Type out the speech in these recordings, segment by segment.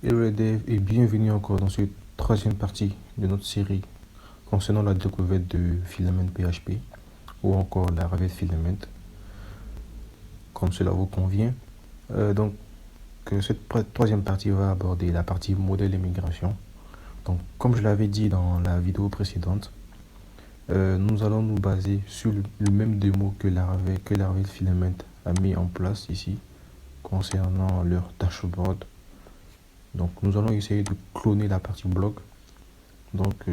Hello les devs et bienvenue encore dans cette troisième partie de notre série concernant la découverte de Filament PHP ou encore l'arrivée de Filament, comme cela vous convient. Cette troisième partie va aborder la partie modèle et migration. Donc, comme je l'avais dit dans la vidéo précédente, nous allons nous baser sur le même démo que l'arrivée de Filament a mis en place ici concernant leur dashboard. Donc nous allons essayer de cloner la partie blog. Donc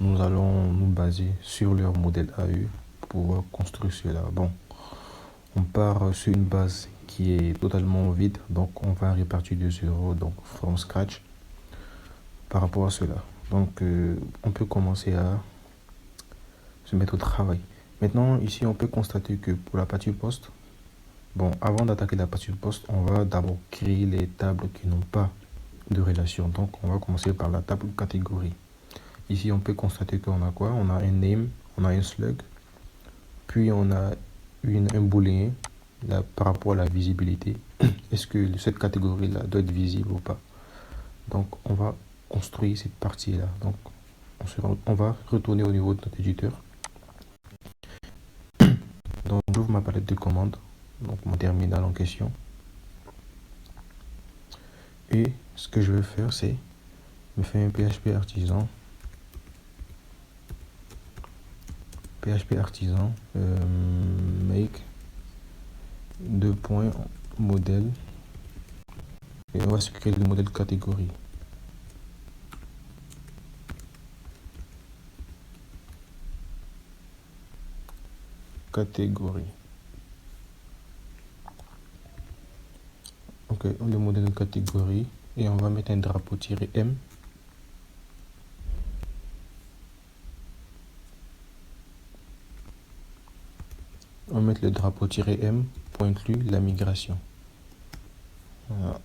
nous allons nous baser sur leur modèle AE pour construire cela. Bon, on part sur une base qui est totalement vide, donc on va répartir de zéro, donc from scratch par rapport à cela. Donc on peut commencer à se mettre au travail. Maintenant ici on peut constater que pour la partie poste, bon, avant d'attaquer la partie poste, on va d'abord créer les tables qui n'ont pas de relation. Donc on va commencer par la table catégorie. Ici on peut constater qu'on a quoi? On a un name, on a un slug, puis on a un booléen là, par rapport à la visibilité. Est-ce que cette catégorie là doit être visible ou pas? Donc on va construire cette partie là. Donc on va retourner au niveau de notre éditeur. Donc j'ouvre ma palette de commandes, donc mon terminal en question. Et ce que je vais faire, c'est me faire un PHP artisan. Make modèle et on va se créer le modèle catégorie. Ok, le modèle catégorie et on va mettre un drapeau -m. On va mettre le drapeau -m pour inclure la migration. Voilà.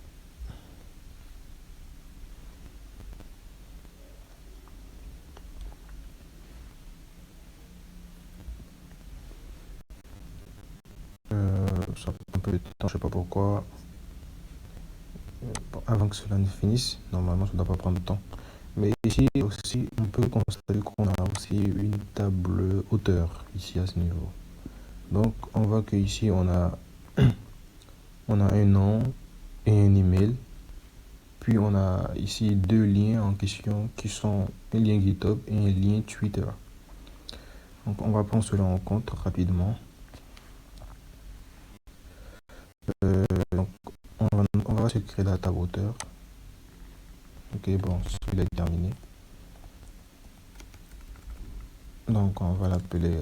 Ça prend un peu de temps, je sais pas pourquoi. Bon, avant que cela ne finisse, normalement ça ne doit pas prendre de temps. Mais ici aussi, on peut constater qu'on a aussi une table hauteur ici à ce niveau. Donc on voit que ici on a un nom et un email. Puis on a ici deux liens en question qui sont un lien GitHub et un lien Twitter. Donc on va prendre cela en compte rapidement. Donc on va se créer la table hauteur. Ok, bon, celui-là est terminé. Donc on va l'appeler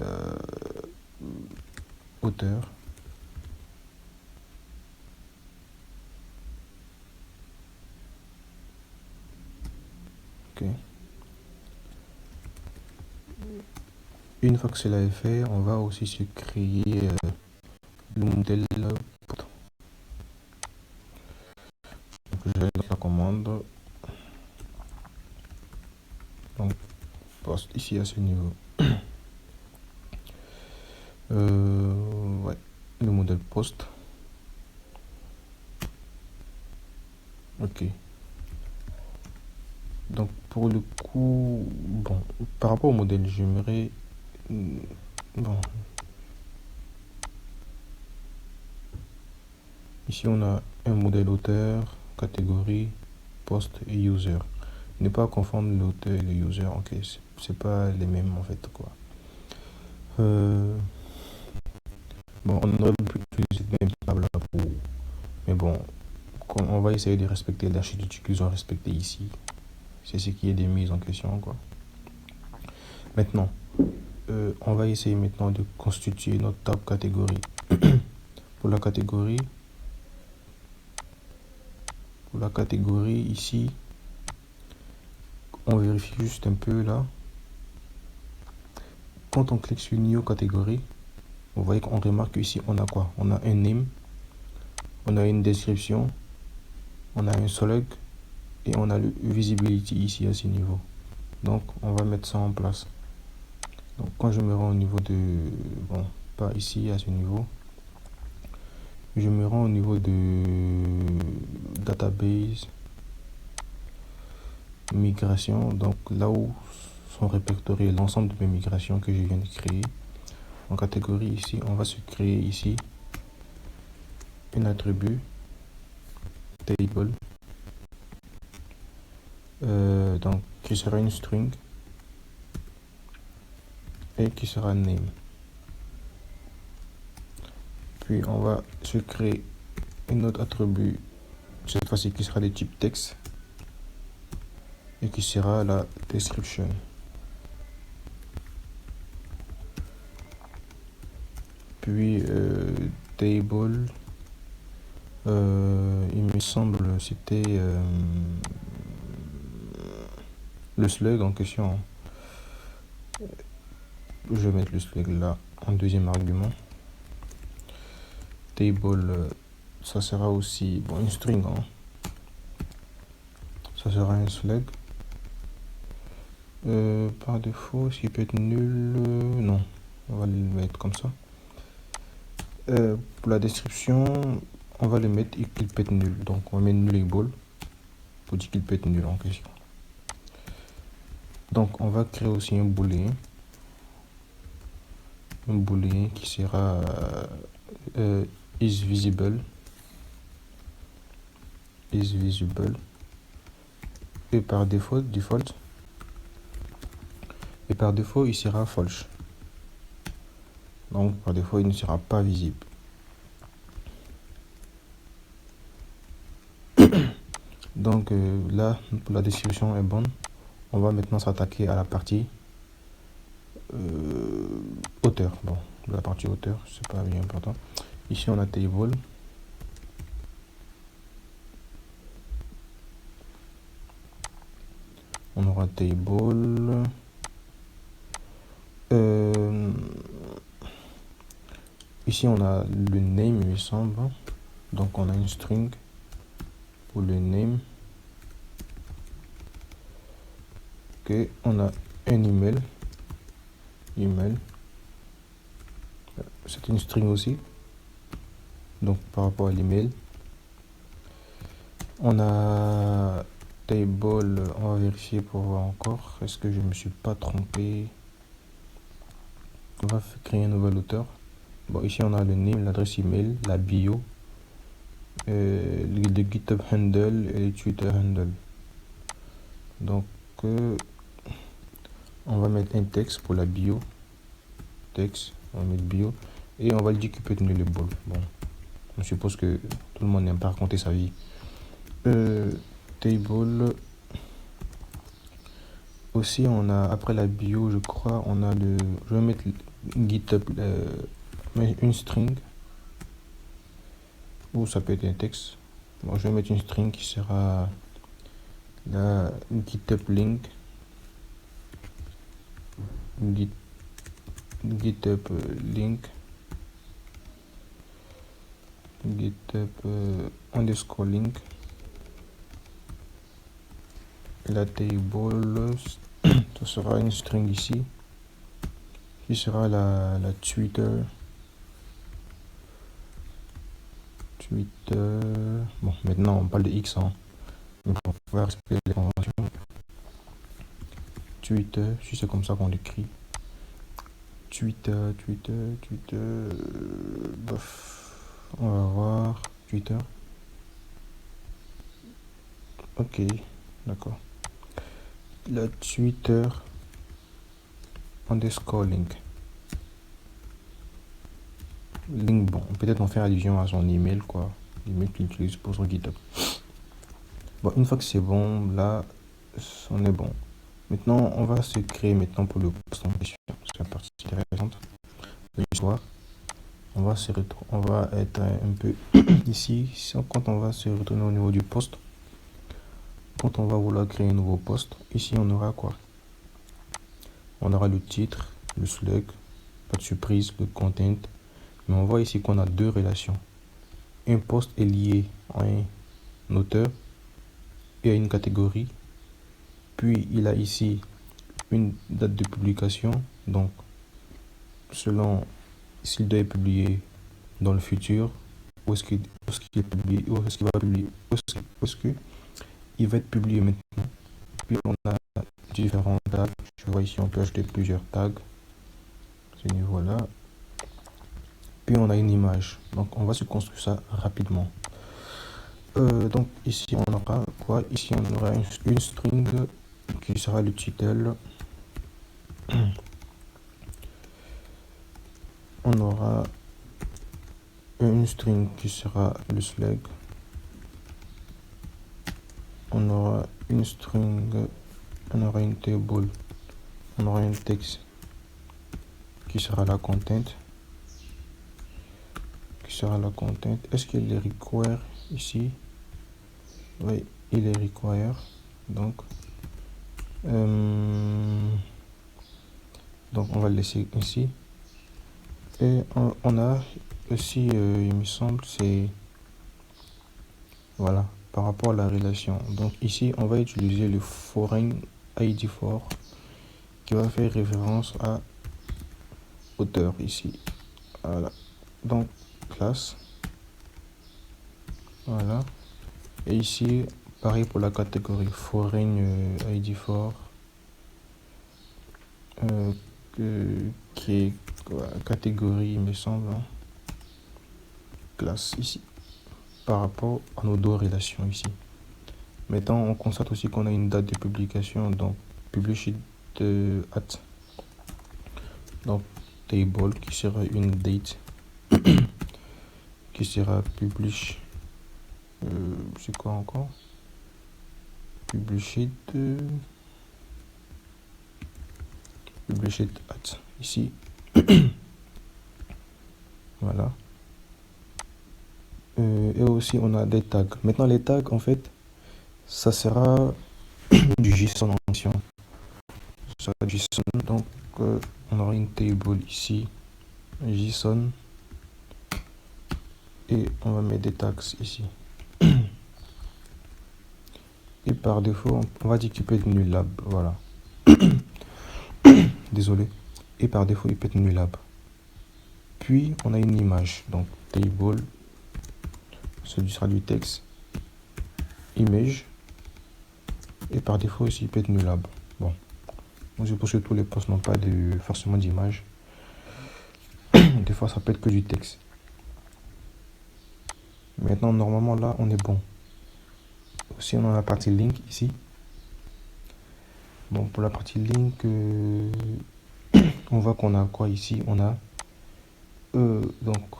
hauteur. Ok. Une fois que cela est fait, on va aussi se créer le modèle. Donc je vais dans la commande. Donc poste ici à ce niveau. Ouais, le modèle poste. Ok. Donc pour le coup, bon, par rapport au modèle, j'aimerais, bon, ici on a un modèle auteur, catégorie, poste et user. Ne pas confondre l'auteur et le user. Ok, c'est pas les mêmes en fait quoi. Bon, on aurait pu utiliser cette même table là pour, mais bon, on va essayer de respecter l'architecture qu'ils ont respecté ici. C'est ce qui est des mises en question quoi. Maintenant, on va essayer maintenant de constituer notre table catégorie. Pour la catégorie ici, on vérifie juste un peu là. Quand on clique sur New catégorie, vous voyez qu'on remarque ici on a quoi? On a un name, on a une description, on a un slug et on a le visibility ici à ce niveau. Donc on va mettre ça en place. Donc quand je me rends au niveau de, bon, pas ici à ce niveau, je me rends au niveau de database, migration, donc là où sont répertoriées l'ensemble de mes migrations que je viens de créer. En catégorie ici, on va se créer ici un attribut table, donc qui sera une string et qui sera name. Puis on va se créer un autre attribut, cette fois-ci qui sera de type texte et qui sera la description. Puis table, il me semble c'était le slug en question. Je vais mettre le slug là en deuxième argument. Table, ça sera aussi bon, une string, hein. Ça sera un slug. Par défaut, s'il peut être nul, non, on va le mettre comme ça. Pour la description, on va le mettre qu'il peut être nul, donc on va mettre nullable pour dire qu'il peut être nul en question. Donc on va créer aussi un booléen qui sera is visible et par défaut il sera false, donc par défaut il ne sera pas visible. Donc là pour la description est bonne. On va maintenant s'attaquer à la partie hauteur. Bon, la partie hauteur c'est pas bien important. Ici on a table, on aura table, ici on a le name il me semble, donc on a une string pour le name, que on a un email, c'est une string aussi, donc par rapport à l'email. On a table, on va vérifier pour voir encore, est-ce que je me suis pas trompé. On va créer un nouvel auteur. Bon, ici on a le name, l'adresse email, la bio, le GitHub handle et le Twitter handle. Donc on va mettre un texte pour la bio, texte, on va mettre bio et on va le dire qu'il peut être nullable. Bon, je suppose que tout le monde n'aime pas raconter sa vie. Table, aussi on a après la bio, je crois, on a le, je vais mettre GitHub, une string, ou ça peut être un texte. Bon, je vais mettre une string qui sera la GitHub link, GitHub link, GitHub underscore link, et la table, ça sera une string ici qui sera la Twitter. Bon, maintenant on parle de X, hein. Donc on va respecter les conventions. Twitter, si c'est comme ça qu'on l'écrit. Twitter, bof. On va voir Twitter. Ok, d'accord. La Twitter underscore link. Link, bon, peut-être on fait allusion à son email, quoi. L'email qu'il utilise pour son GitHub. Bon, une fois que c'est bon, là, on est bon. Maintenant, on va se créer maintenant pour le post en question. C'est la partie intéressante de l'histoire. On va être un peu ici. Quand on va se retourner au niveau du post, quand on va vouloir créer un nouveau post, ici on aura quoi? On aura le titre, le slug, pas de surprise, le content. Mais on voit ici qu'on a deux relations. Un post est lié à un auteur et à une catégorie. Puis il a ici une date de publication. Donc, selon s'il doit être publié dans le futur où est-ce qu'il est publié, où est-ce qu'il va publier, où est-ce que il va être publié maintenant. Puis on a différents tags. Je vois ici on peut ajouter plusieurs tags à ce niveau-là. Puis on a une image. Donc on va se construire ça rapidement. Donc ici on aura quoi? Ici on aura une string qui sera le title. On aura une string qui sera le slug. On aura une string, on aura une table, on aura un texte qui sera la content. Est-ce qu'il est require ici? Oui, il est require. Donc on va le laisser ici. Et on a aussi, il me semble, c'est voilà, par rapport à la relation. Donc ici, on va utiliser le foreign ID4 qui va faire référence à auteur ici. Voilà. Donc classe. Voilà. Et ici, pareil pour la catégorie foreign ID4 qui est catégorie, il me semble, hein, classe ici. Par rapport à nos deux relations ici. Maintenant, on constate aussi qu'on a une date de publication, donc publish at, donc table qui sera une date qui sera publish, c'est quoi encore, publish at ici. Voilà. Et aussi on a des tags. Maintenant les tags en fait ça sera du JSON ancien. Ça sera JSON, donc on aura une table ici JSON et on va mettre des tags ici. Et par défaut on va dire qu'il peut être nullable. Voilà. Désolé. Et par défaut il peut être nullable. Puis on a une image, donc table, ce sera du texte, image, et par défaut aussi il peut être nullable. Bon, je pense que tous les posts n'ont pas forcément d'image. Des fois ça peut être que du texte. Maintenant normalement là on est bon. Aussi on a la partie link ici. Bon, pour la partie link, on voit qu'on a quoi ici? On a donc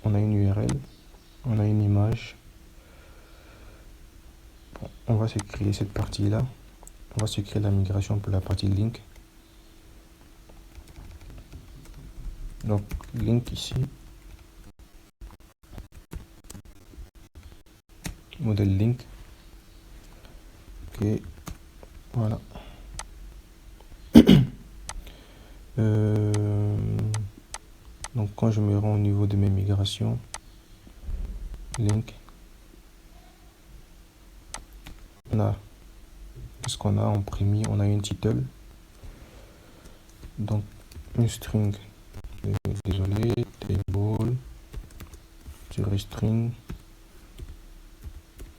on a une URL, on a une image. Bon, on va se créer cette partie là. On va se créer la migration pour la partie link. Donc link ici, modèle link. Ok, voilà. Donc quand je me rends au niveau de mes migrations, link, on a qu'est-ce qu'on a en premier? On a une title, donc une string, désolé, table, string,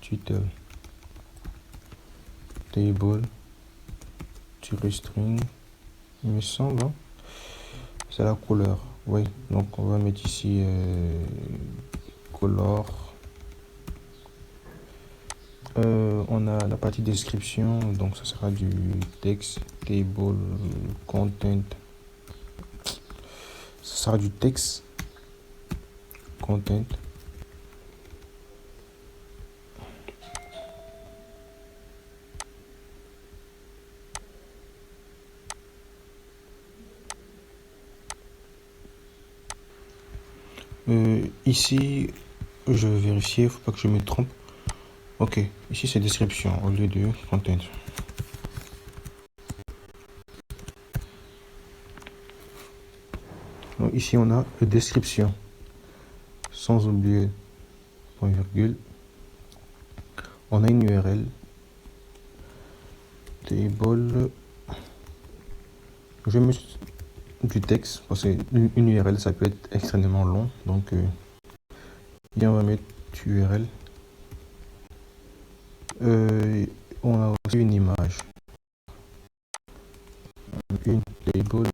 title, table, string, il me semble, hein? C'est la couleur, oui, donc on va mettre ici color. On a la partie description, donc ça sera du texte, table, content, ça sera du texte, content. Ici, je vais vérifier, faut pas que je me trompe. Ok, ici c'est description au lieu de content. Donc ici on a description, sans oublier point virgule. On a une URL, table. Je vais mettre du texte parce qu'une URL ça peut être extrêmement long, donc Et on va mettre URL. On a aussi une image. Une table,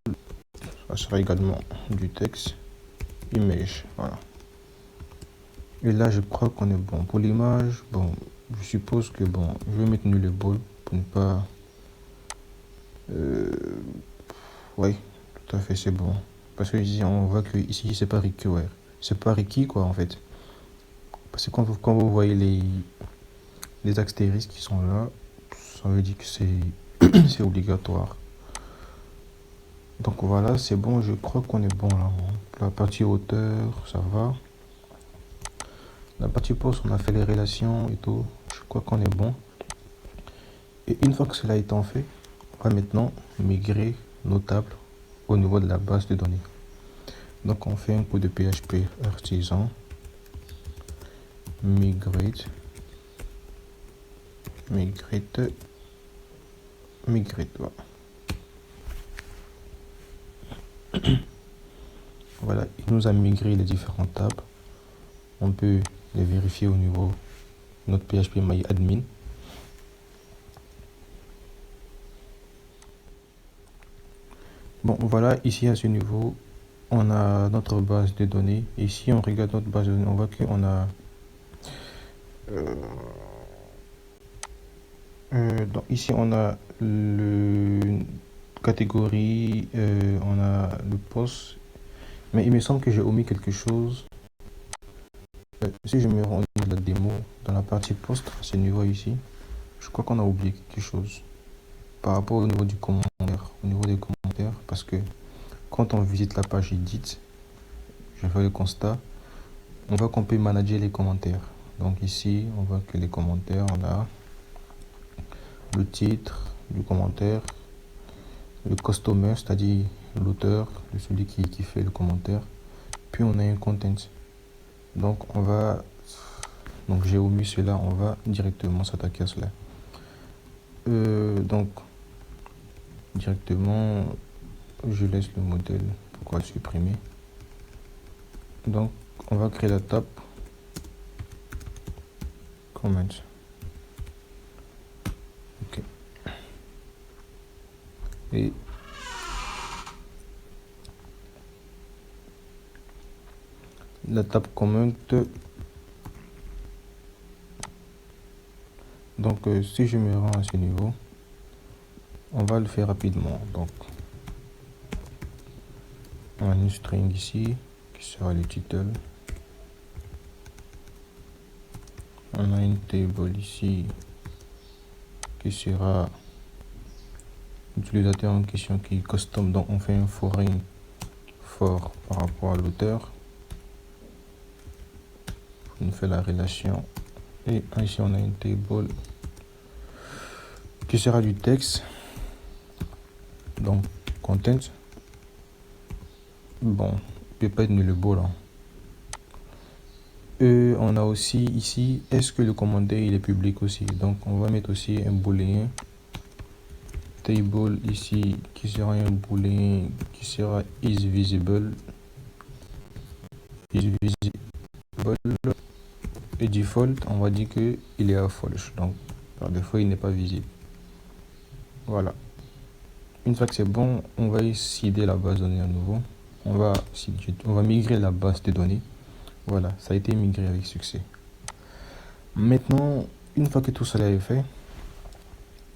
ça sera également du texte, image, voilà. Et là, je crois qu'on est bon. Pour l'image, bon, je suppose que bon, je vais mettre nullable pour ne pas... oui, tout à fait, c'est bon. Parce que ici, on voit que ici, c'est pas require. C'est pas requis, quoi, en fait. Parce que quand vous voyez les astérisques qui sont là, ça veut dire que c'est obligatoire. Donc voilà, c'est bon, je crois qu'on est bon là. La partie hauteur, ça va. La partie poste, on a fait les relations et tout. Je crois qu'on est bon. Et une fois que cela étant fait, on va maintenant migrer nos tables au niveau de la base de données. Donc on fait un coup de PHP artisan, migrate, voilà. Voilà, il nous a migré les différentes tables. On peut les vérifier au niveau de notre PHP MyAdmin. Bon, voilà, ici à ce niveau, on a notre base de données. Et si on regarde notre base de données, on voit qu'on a donc ici on a le catégorie, on a le poste, mais il me semble que j'ai omis quelque chose. Si je me rends au niveau de la démo, dans la partie poste, à ce niveau ici, je crois qu'on a oublié quelque chose par rapport au niveau du commentaire, au niveau des commentaires, parce que quand on visite la page edit, je fais le constat, on voit qu'on peut manager les commentaires. Donc ici, on voit que les commentaires, on a le titre du commentaire, le customer, c'est-à-dire l'auteur, celui qui fait le commentaire, puis on a un content. Donc j'ai omis cela, on va directement s'attaquer à cela. Donc directement, je laisse le modèle, pourquoi le supprimer. Donc on va créer la table comment. Ok. Et la table comment. Donc si je me rends à ce niveau, on va le faire rapidement. Donc on a une string ici qui sera le title. On a une table ici qui sera l'utilisateur en question qui est custom. Donc on fait un foreign for par rapport à l'auteur. On fait la relation. Et ici on a une table qui sera du texte. Donc content. Bon, il peut pas être nullable là. On a aussi ici, est-ce que le commentaire il est public aussi? Donc on va mettre aussi un booléen table ici qui sera un booléen qui sera is visible et default on va dire que il est à false, donc par défaut il n'est pas visible. Voilà, une fois que c'est bon, on va citer la base de données à nouveau. On va migrer la base de données. Voilà, ça a été migré avec succès. Maintenant, une fois que tout cela est fait,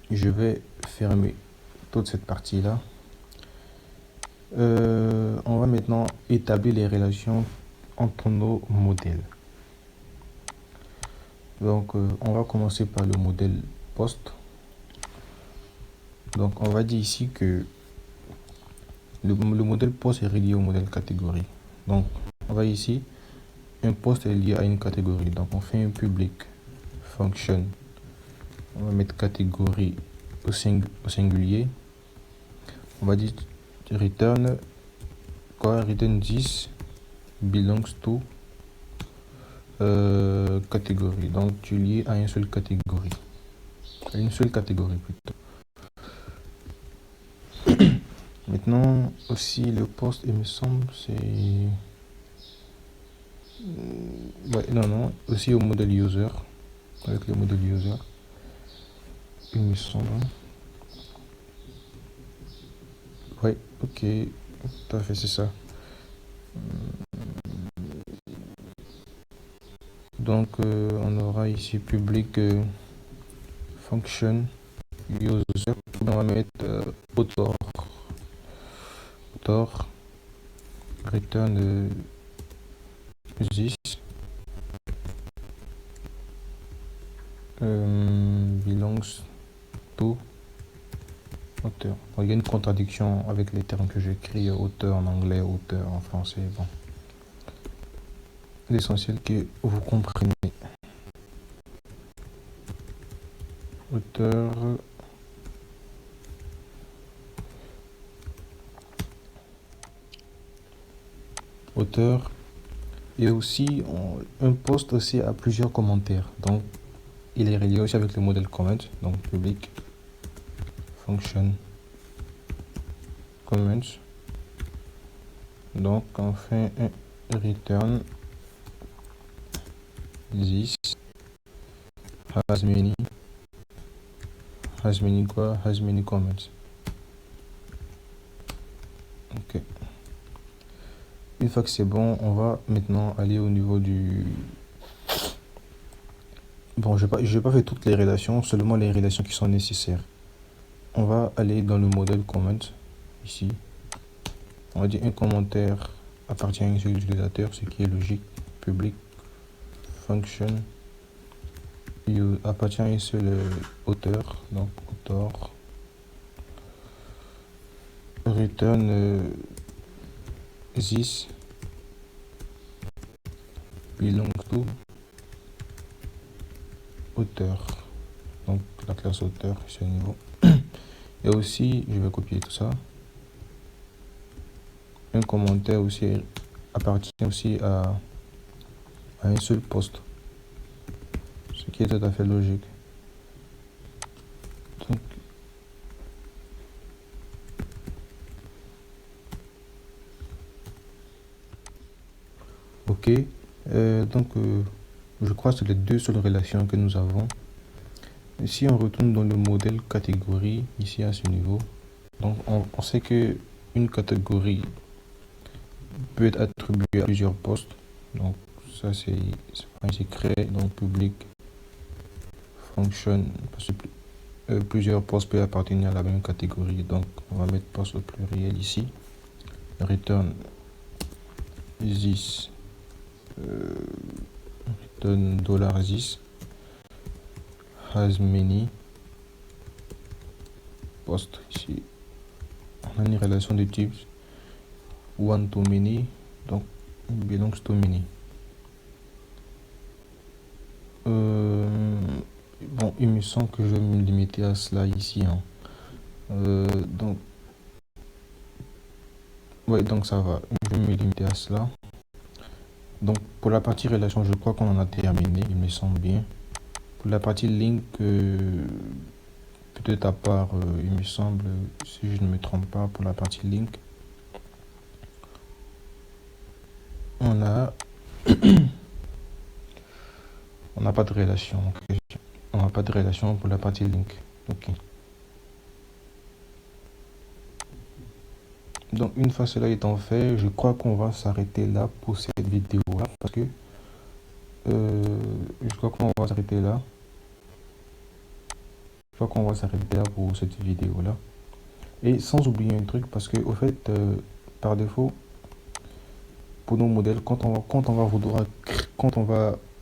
je vais fermer toute cette partie là. On va maintenant établir les relations entre nos modèles. Donc on va commencer par le modèle poste. Donc on va dire ici que le modèle poste est relié au modèle catégorie. Donc on va ici, un poste est lié à une catégorie. Donc on fait un public function. On va mettre catégorie au singulier. On va dire return quoi, return 10 belongs to catégorie. Donc tu es lié à une seule catégorie. À une seule catégorie plutôt. Maintenant aussi le poste, il me semble, c'est Ouais, non, non, aussi au modèle user, avec le modèle user, il me semble. Ouais, ok, tout à fait, c'est ça. Donc, on aura ici public function user. On va mettre author return this belongs to auteur. Bon, il y a une contradiction avec les termes que j'écris, auteur en anglais, auteur en français. Bon, l'essentiel que vous comprenez. Auteur. Auteur. Et aussi, un post aussi a plusieurs commentaires. Donc, il est relié aussi avec le modèle comment. Donc, public function comments. Donc, on fait un return this has many comments. Ok. Une fois que c'est bon, on va maintenant aller au niveau du... Bon, je vais pas faire toutes les relations, seulement les relations qui sont nécessaires. On va aller dans le modèle comment, ici. On va dire un commentaire appartient à un seul utilisateur, ce qui est logique. Public function appartient à un seul auteur, donc auteur. Return this belongs to auteur. Donc la classe auteur, c'est le niveau. Et aussi, je vais copier tout ça. Un commentaire aussi appartient aussi à un seul poste, ce qui est tout à fait logique. Donc, ok, je crois que c'est les deux seules relations que nous avons. Et si on retourne dans le modèle catégorie, ici à ce niveau, donc on sait que une catégorie peut être attribuée à plusieurs postes. Donc ça c'est créé, donc public function, parce que plusieurs postes peuvent appartenir à la même catégorie. Donc on va mettre poste au pluriel ici. Return this return $this has many posts ici. On a une relation de type one to many, donc belongs to many. Bon, il me semble que je vais me limiter à cela ici, hein. Donc ouais, donc ça va, je vais me limiter à cela. Donc pour la partie relation, je crois qu'on en a terminé, il me semble bien. Pour la partie link, peut-être à part, il me semble, si je ne me trompe pas, pour la partie link, on a on n'a pas de relation. Okay. On n'a pas de relation pour la partie link. Ok. Donc une fois cela étant fait, je crois qu'on va s'arrêter là pour cette vidéo là, parce que je crois qu'on va s'arrêter là. Je crois qu'on va s'arrêter là pour cette vidéo là. Et sans oublier un truc, parce que au fait, par défaut, pour nos modèles, quand on va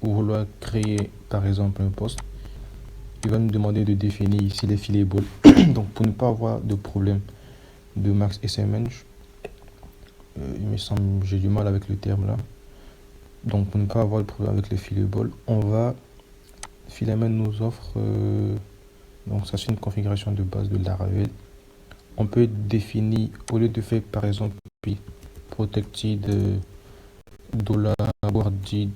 vouloir créer par exemple un poste, il va nous demander de définir ici les filables. Donc pour ne pas avoir de problème de max SMH, il me semble, j'ai du mal avec le terme là. Donc pour ne pas avoir de problème avec les filables, on va Filament nous offre donc ça c'est une configuration de base de Laravel. On peut définir, au lieu de faire par exemple protected $worded,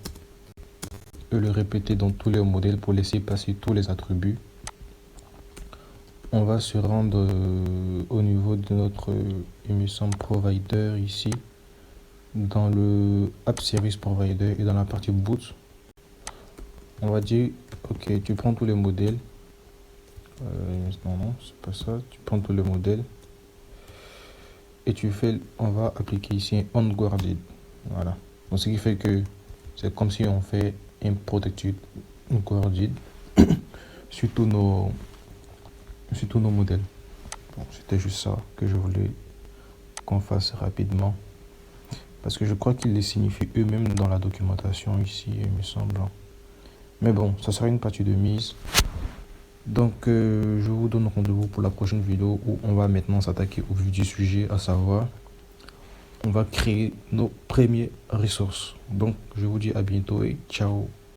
le répéter dans tous les modèles pour laisser passer tous les attributs. On va se rendre au niveau de notre il me semble provider ici. dans le App Service Provider et dans la partie Boot, on va dire, ok, tu prends tous les modèles. Non, c'est pas ça. Tu prends tous les modèles et on va appliquer ici un onboarded. Voilà. Donc, ce qui fait que c'est comme si on fait un protected onboarded sur tous nos modèles. Bon, c'était juste ça que je voulais qu'on fasse rapidement. Parce que je crois qu'ils les signifient eux-mêmes dans la documentation ici, il me semble. Mais bon, ça sera une partie de mise. Donc, je vous donne rendez-vous pour la prochaine vidéo où on va maintenant s'attaquer au vif du sujet, à savoir, on va créer nos premières ressources. Donc, je vous dis à bientôt et ciao.